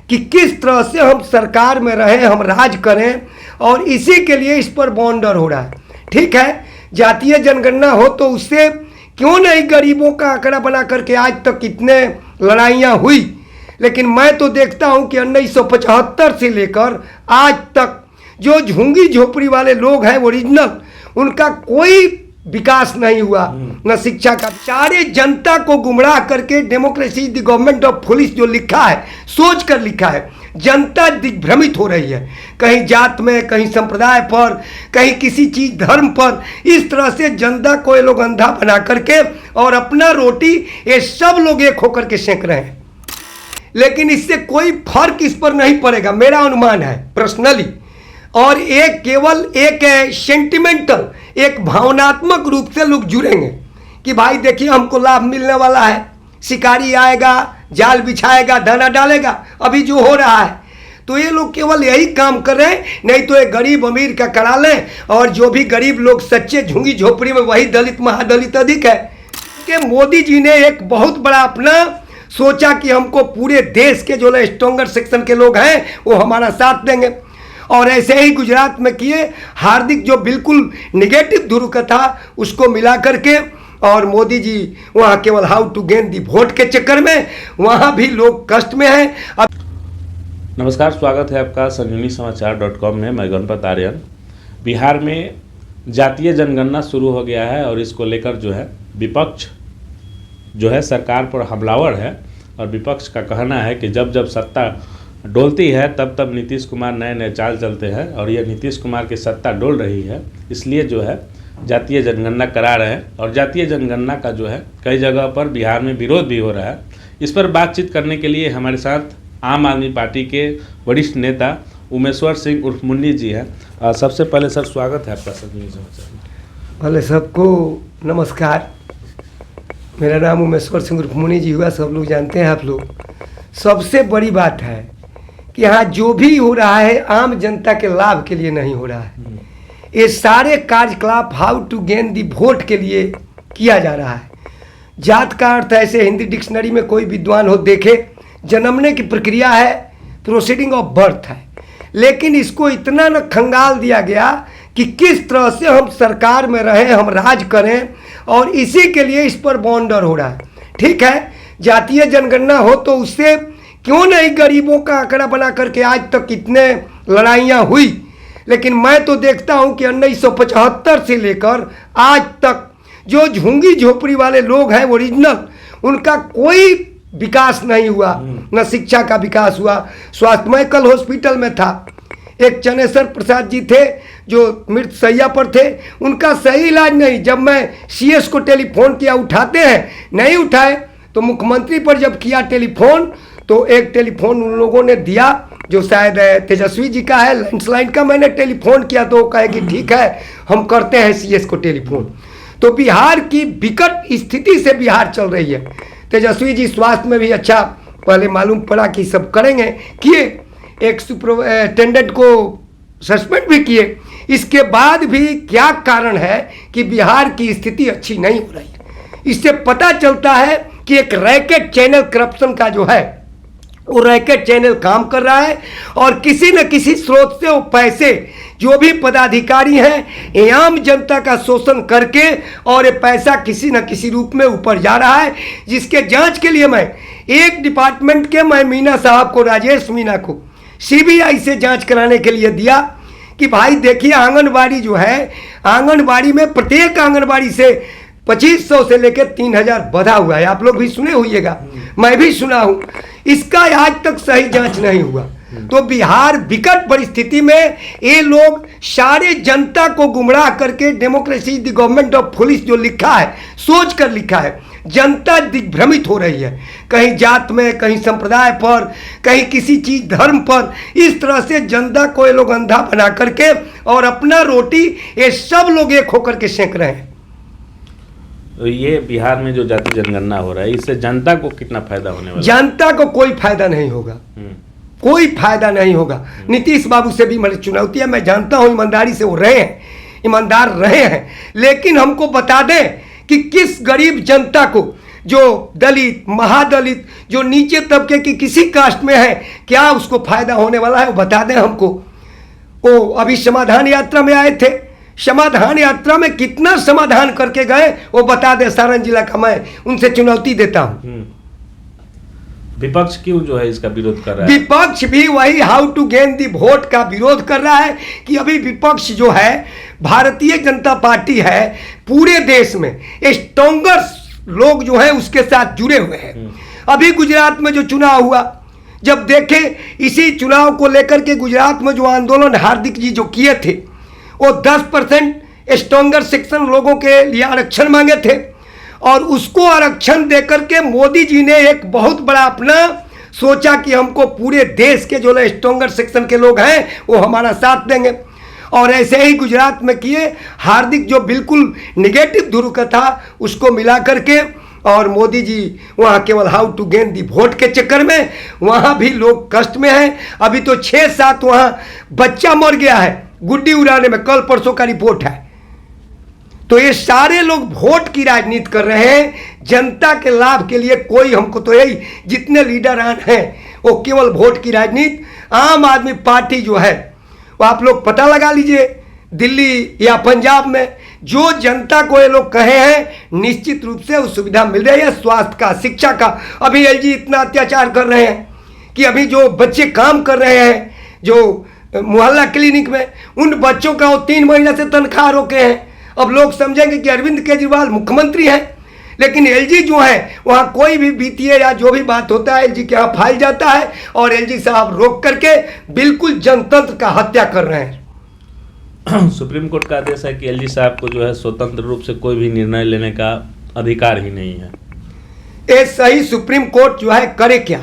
कि किस तरह से हम सरकार में रहें, हम राज करें, और इसी के लिए इस पर बॉन्डर हो रहा है। ठीक है, जातीय जनगणना हो तो उससे क्यों नहीं गरीबों का आंकड़ा बना करके आज तक कितने लड़ाइयाँ हुई, लेकिन मैं तो देखता हूं कि 1975 से लेकर आज तक जो झुंगी झोपड़ी वाले लोग हैं ओरिजिनल, उनका कोई विकास नहीं हुआ, न शिक्षा का। सारे जनता को गुमराह करके democracy the government of police जो लिखा है, सोच कर लिखा है, जनता दिग्भ्रमित हो रही है, कहीं जात में, कहीं संप्रदाय पर, कहीं किसी चीज धर्म पर। इस तरह से जनता को ये लोग अंधा बना करके और अपना रोटी ये सब लोग एक होकर के सेंक रहे हैं, लेकिन इससे कोई फर्क इस पर नहीं पड़ेगा, मेरा अनुमान है पर्सनली। और एक केवल एक सेंटिमेंटल, एक भावनात्मक रूप से लोग जुड़ेंगे कि भाई देखिए हमको लाभ मिलने वाला है, शिकारी आएगा, जाल बिछाएगा, दाना डालेगा, अभी जो हो रहा है। तो ये लोग केवल यही काम कर रहे हैं, नहीं तो ये गरीब अमीर का करा लें, और जो भी गरीब लोग सच्चे झुंगी झोपड़ी में, वही दलित महादलित अधिक है। कि मोदी जी ने एक बहुत बड़ा अपना सोचा कि हमको पूरे देश के जो स्ट्रॉन्गर सेक्शन के लोग हैं वो हमारा साथ देंगे, और ऐसे ही गुजरात में किए। हार्दिक जो बिल्कुल निगेटिव ध्रुव का था उसको मिला करके, और मोदी जी वहाँ केवल how to gain the vote के चक्कर में वहाँ भी लोग कष्ट में हैं। अब नमस्कार, स्वागत है आपका संजीवनी समाचार.com में। मैं गणपत आर्यन। बिहार में जातीय जनगणना शुरू हो गया है और इसको लेकर जो है विपक्ष जो है सरकार पर हमलावर है, और विपक्ष का कहना है कि जब जब सत्ता डोलती है तब तब नीतीश कुमार नए नए चाल चलते हैं, और ये नीतीश कुमार की सत्ता डोल रही है, इसलिए जो है जातीय जनगणना करा रहे हैं। और जातीय जनगणना का जो है कई जगह पर बिहार में विरोध भी हो रहा है। इस पर बातचीत करने के लिए हमारे साथ आम आदमी पार्टी के वरिष्ठ नेता उमेश्वर सिंह उर्फ मुन्नी जी हैं। सबसे पहले सर स्वागत है आपका संजीवनी समाचार में। पहले सबको नमस्कार, मेरा नाम उमेश्वर सिंह उर्फ मुन्नी जी हुआ, सब लोग जानते हैं आप लोग। सबसे बड़ी बात है कि यहाँ जो भी हो रहा है आम जनता के लाभ के लिए नहीं हो रहा है, ये सारे कार्यकलाप how to gain the vote के लिए किया जा रहा है। जात का अर्थ ऐसे हिंदी डिक्शनरी में कोई विद्वान हो देखे, जन्मने की प्रक्रिया है, प्रोसीडिंग ऑफ बर्थ है, लेकिन इसको इतना न खंगाल दिया गया कि किस तरह से हम सरकार में रहें, हम राज करें, और इसी के लिए इस पर बॉन्डर हो रहा है। ठीक है, जातीय जनगणना हो तो उससे क्यों नहीं गरीबों का आंकड़ा बना करके आज तक कितने लड़ाइयाँ हुई, लेकिन मैं तो देखता हूं कि 1975 से लेकर आज तक जो झुंगी झोपड़ी वाले लोग हैं ओरिजिनल, उनका कोई विकास नहीं हुआ, न शिक्षा का विकास हुआ। स्वास्थ्य, मैं कल हॉस्पिटल में था, एक चनेश्वर प्रसाद जी थे जो मृत शैया पर थे, उनका सही इलाज नहीं। जब मैं सीएस को टेलीफोन किया, उठाते हैं, नहीं उठाए, तो मुख्यमंत्री पर जब किया टेलीफोन तो एक टेलीफोन उन लोगों ने दिया जो शायद तेजस्वी जी का है, लैंडलाइन का। मैंने टेलीफोन किया तो वो कहे कि ठीक है हम करते हैं सीएस को टेलीफोन। तो बिहार की विकट स्थिति से बिहार चल रही है। तेजस्वी जी स्वास्थ्य में भी अच्छा, पहले मालूम पड़ा कि सब करेंगे, किए, एक सुपरिटेंडेंट को सस्पेंड भी किए। इसके बाद भी क्या कारण है कि बिहार की स्थिति अच्छी नहीं हो रही है? इससे पता चलता है कि एक रैकेट चैनल करप्शन का जो है वो रैकेट चैनल काम कर रहा है, और किसी न किसी स्रोत से वो पैसे, जो भी पदाधिकारी हैं, आम जनता का शोषण करके, और ये पैसा किसी न किसी रूप में ऊपर जा रहा है, जिसके जांच के लिए मैं एक डिपार्टमेंट के, मैं मीना साहब को, राजेश मीना को सीबीआई से जांच कराने के लिए दिया कि भाई देखिए आंगनबाड़ी जो है, आंगनबाड़ी में प्रत्येक आंगनबाड़ी से 2500 से लेकर 3000 बढ़ा हुआ है। आप लोग भी सुने होइएगा, मैं भी सुना हूँ। इसका आज तक सही जांच नहीं हुआ। तो बिहार विकट परिस्थिति में ये लोग सारे जनता को गुमराह करके, democracy the government of police जो लिखा है, सोच कर लिखा है, जनता दिग्भ्रमित हो रही है, कहीं जात में, कहीं संप्रदाय पर, कहीं किसी चीज धर्म पर। इस तरह से जनता को ये लोग अंधा बना करके और अपना रोटी ये सब लोग एक होकर के सेंक रहे हैं। तो ये बिहार में जो जातीय जनगणना हो रहा है, इससे जनता को कितना फायदा होने वाला है? जनता को कोई फायदा नहीं होगा, कोई फायदा नहीं होगा। नीतीश बाबू से भी मेरी चुनौती है, मैं जानता हूं ईमानदारी से वो रहे हैं, ईमानदार रहे हैं, लेकिन हमको बता दें कि किस गरीब जनता को जो दलित, महादलित, जो नीचे तबके की किसी कास्ट में है, क्या उसको फायदा होने वाला है वो बता दें हमको। वो अभी समाधान यात्रा में आए थे, समाधान यात्रा में कितना समाधान करके गए वो बता दे सारण जिला का। मैं उनसे चुनौती देता हूं। विपक्ष क्यों जो है इसका विरोध कर रहा है? विपक्ष भी वही how to gain the vote का विरोध कर रहा है कि अभी विपक्ष जो है, भारतीय जनता पार्टी है, पूरे देश में स्ट्रॉन्गर लोग जो है उसके साथ जुड़े हुए हैं। अभी गुजरात में जो चुनाव हुआ, जब देखे इसी चुनाव को लेकर के गुजरात में जो आंदोलन हार्दिक जी जो किए थे, वो 10% स्ट्रॉन्गर सेक्शन लोगों के लिए आरक्षण मांगे थे, और उसको आरक्षण देकर के मोदी जी ने एक बहुत बड़ा अपना सोचा कि हमको पूरे देश के जो स्ट्रॉन्गर सेक्शन के लोग हैं वो हमारा साथ देंगे। और ऐसे ही गुजरात में किए। हार्दिक जो बिल्कुल निगेटिव ध्रुव का था उसको मिला करके, और मोदी जी वहाँ केवल how to gain the vote के चक्कर में वहाँ भी लोग कष्ट में हैं। अभी तो 6-7 वहाँ बच्चा मर गया है गुड्डी उड़ाने में, कल परसों का रिपोर्ट है। तो ये सारे लोग वोट की राजनीति कर रहे हैं, जनता के लाभ के लिए कोई, हमको तो यही जितने लीडर हैं वो केवल वोट की राजनीति। आम आदमी पार्टी जो है वो आप लोग पता लगा लीजिए, दिल्ली या पंजाब में जो जनता को ये लोग कहे हैं निश्चित रूप से वो सुविधा मिल रही है, स्वास्थ्य का, शिक्षा का। अभी एलजी इतना अत्याचार कर रहे हैं कि अभी जो बच्चे काम कर रहे हैं जो मोहल्ला क्लिनिक में, उन बच्चों का वो 3 महीने से तनख्वाह रोके हैं। अब लोग समझेंगे कि अरविंद केजरीवाल मुख्यमंत्री हैं, लेकिन एलजी जो है वहाँ कोई भी वित्तीय या जो भी बात होता है एलजी के यहाँ फाइल जाता है, और एलजी साहब रोक करके बिल्कुल जनतंत्र का हत्या कर रहे हैं। सुप्रीम कोर्ट का आदेश है कि एलजी साहब को जो है स्वतंत्र रूप से कोई भी निर्णय लेने का अधिकार ही नहीं है। ये सही सुप्रीम कोर्ट जो है करे क्या?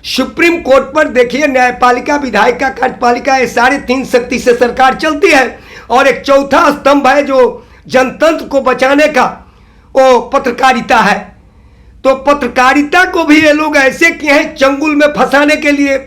सुप्रीम कोर्ट पर देखिए, न्यायपालिका, विधायिका, कार्यपालिका, ये सारे 3 शक्ति से सरकार चलती है, और एक चौथा स्तंभ है जो जनतंत्र को बचाने का, वो पत्रकारिता है। तो पत्रकारिता को भी ये लोग ऐसे किए हैं चंगुल में फंसाने के लिए।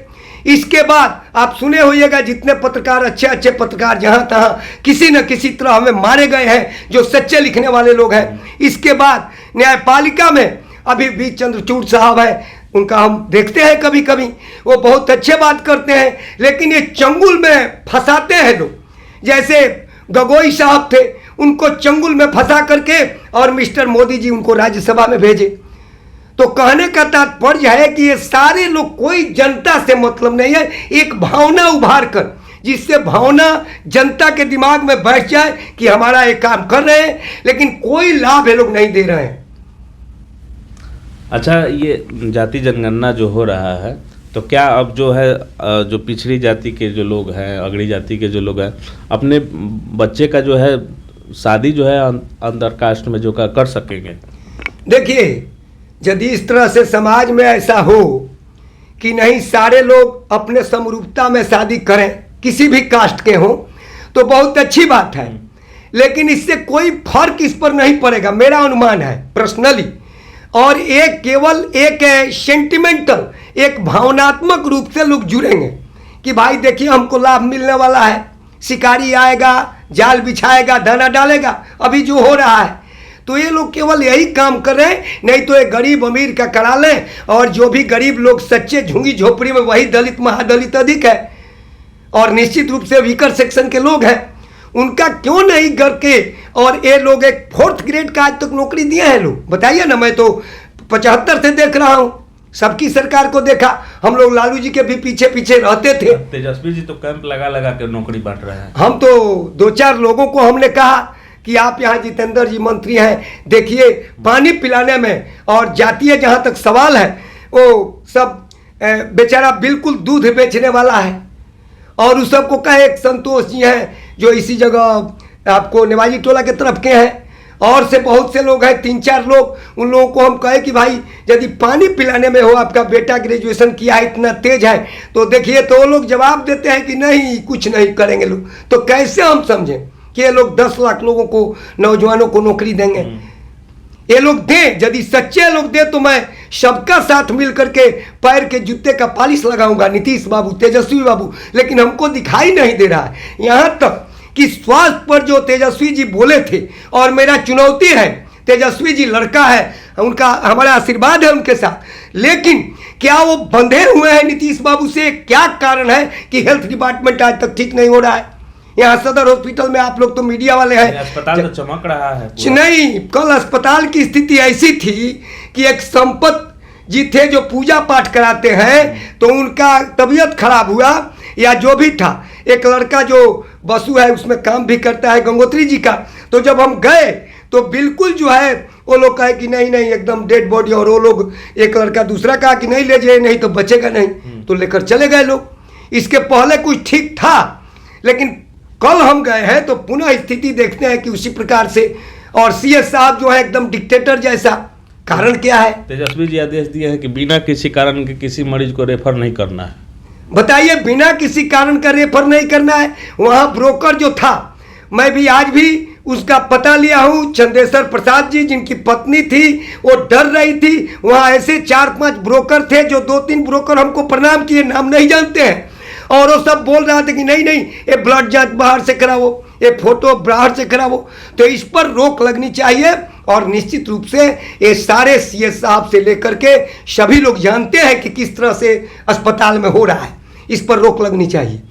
इसके बाद आप सुने होइएगा जितने पत्रकार, अच्छे अच्छे पत्रकार जहां तहां किसी न किसी तरह हमें मारे गए हैं, जो सच्चे लिखने वाले लोग हैं। इसके बाद न्यायपालिका में अभी बी चंद्रचूड़ साहब हैं, उनका हम देखते हैं कभी कभी, वो बहुत अच्छे बात करते हैं, लेकिन ये चंगुल में फंसाते हैं लोग। जैसे गगोई साहब थे, उनको चंगुल में फंसा करके और मिस्टर मोदी जी उनको राज्यसभा में भेजे। तो कहने का तात्पर्य है कि ये सारे लोग, कोई जनता से मतलब नहीं है, एक भावना उभार कर, जिससे भावना जनता के दिमाग में बैठ जाए कि हमारा ये काम कर रहे हैं, लेकिन कोई लाभ ये लोग नहीं दे रहे हैं। अच्छा, ये जाति जनगणना जो हो रहा है, तो क्या अब जो है जो पिछड़ी जाति के जो लोग हैं, अगड़ी जाति के जो लोग हैं, अपने बच्चे का जो है शादी जो है अंतर कास्ट में जो कर सकेंगे? देखिए, यदि इस तरह से समाज में ऐसा हो कि नहीं सारे लोग अपने समरूपता में शादी करें, किसी भी कास्ट के हों, तो बहुत अच्छी बात है, लेकिन इससे कोई फर्क इस पर नहीं पड़ेगा, मेरा अनुमान है पर्सनली। और एक केवल एक सेंटिमेंटल, एक भावनात्मक रूप से लोग जुड़ेंगे कि भाई देखिए हमको लाभ मिलने वाला है, शिकारी आएगा, जाल बिछाएगा, दाना डालेगा, अभी जो हो रहा है। तो ये लोग केवल यही काम कर रहे हैं, नहीं तो ये गरीब अमीर का करा लें, और जो भी गरीब लोग सच्चे झुंगी झोपड़ी में, वही दलित महादलित अधिक है, और निश्चित रूप से वीकर सेक्शन के लोग हैं, उनका क्यों नहीं करके। और ये लोग एक 4th ग्रेड का आज तक नौकरी दिए हैं लोग, बताइए ना। मैं तो 75 से देख रहा हूँ, सबकी सरकार को देखा, हम लोग लालू जी के भी पीछे पीछे रहते थे। तेजस्वी जी तो कैंप लगा लगा कर नौकरी बांट रहे हैं। हम तो 2-4 लोगों को हमने कहा कि आप यहाँ जितेंद्र जी मंत्री हैं, देखिए पानी पिलाने में, और जातीय जहाँ तक सवाल है, वो सब बेचारा बिल्कुल दूध बेचने वाला है। और उस सबको कहे, एक संतोष जी हैं जो इसी जगह आपको नेवाजी टोला के तरफ के हैं, और से बहुत से लोग हैं, 3-4 लोग, उन लोगों को हम कहे कि भाई यदि पानी पिलाने में हो, आपका बेटा ग्रेजुएशन किया है, इतना तेज है, तो देखिए, तो वो लोग जवाब देते हैं कि नहीं कुछ नहीं करेंगे लोग। तो कैसे हम समझें कि ये लोग 10 लाख लोगों को, नौजवानों को नौकरी देंगे? ये लोग दें, यदि सच्चे लोग दें तो मैं सबका साथ मिल करके पैर के जूते का पालिश लगाऊंगा, नीतीश बाबू, तेजस्वी बाबू, लेकिन हमको दिखाई नहीं दे रहा है। यहाँ तक कि स्वास्थ्य पर जो तेजस्वी जी बोले थे, और मेरा चुनौती है तेजस्वी जी लड़का है, उनका हमारा आशीर्वाद है उनके साथ, लेकिन क्या वो बंधे हुए हैं नीतीश बाबू से? क्या कारण है कि हेल्थ डिपार्टमेंट आज तक ठीक नहीं हो रहा है? यहाँ सदर हॉस्पिटल में आप लोग तो मीडिया वाले हैं, अस्पताल तो चमक रहा है पूरा। नहीं, कल अस्पताल की स्थिति ऐसी थी कि एक संपत जी थे जो पूजा पाठ कराते हैं, तो उनका तबीयत खराब हुआ या जो भी था। एक लड़का जो बसु है उसमें काम भी करता है, गंगोत्री जी का, तो जब हम गए तो बिल्कुल जो है वो लोग कहे कि नहीं नहीं एकदम डेड बॉडी, और वो लोग एक लड़का दूसरा कहा कि नहीं ले जाए, नहीं तो बचेगा नहीं, तो लेकर चले गए लोग। इसके पहले कुछ ठीक था, लेकिन कल हम गए हैं तो पुनः स्थिति देखते हैं कि उसी प्रकार से, और सीएस साहब जो है एकदम डिक्टेटर जैसा। कारण क्या है? तेजस्वी जी आदेश दिए हैं कि बिना किसी कारण के किसी मरीज को रेफर नहीं करना है। बताइए, बिना किसी कारण का रेफर नहीं करना है? वहां ब्रोकर जो था, मैं भी आज भी उसका पता लिया हूं, चंदेश्वर प्रसाद जी जिनकी पत्नी थी वो डर रही थी। वहां ऐसे 4-5 ब्रोकर थे, जो 2-3 ब्रोकर हमको प्रणाम किए, नाम नहीं जानते हैं, और वो सब बोल रहा था कि नहीं नहीं ये ब्लड जांच बाहर से करावो, ये फोटो बाहर से करावो। तो इस पर रोक लगनी चाहिए, और निश्चित रूप से ये सारे सीएस साहब से लेकर के सभी लोग जानते हैं कि किस तरह से अस्पताल में हो रहा है, इस पर रोक लगनी चाहिए।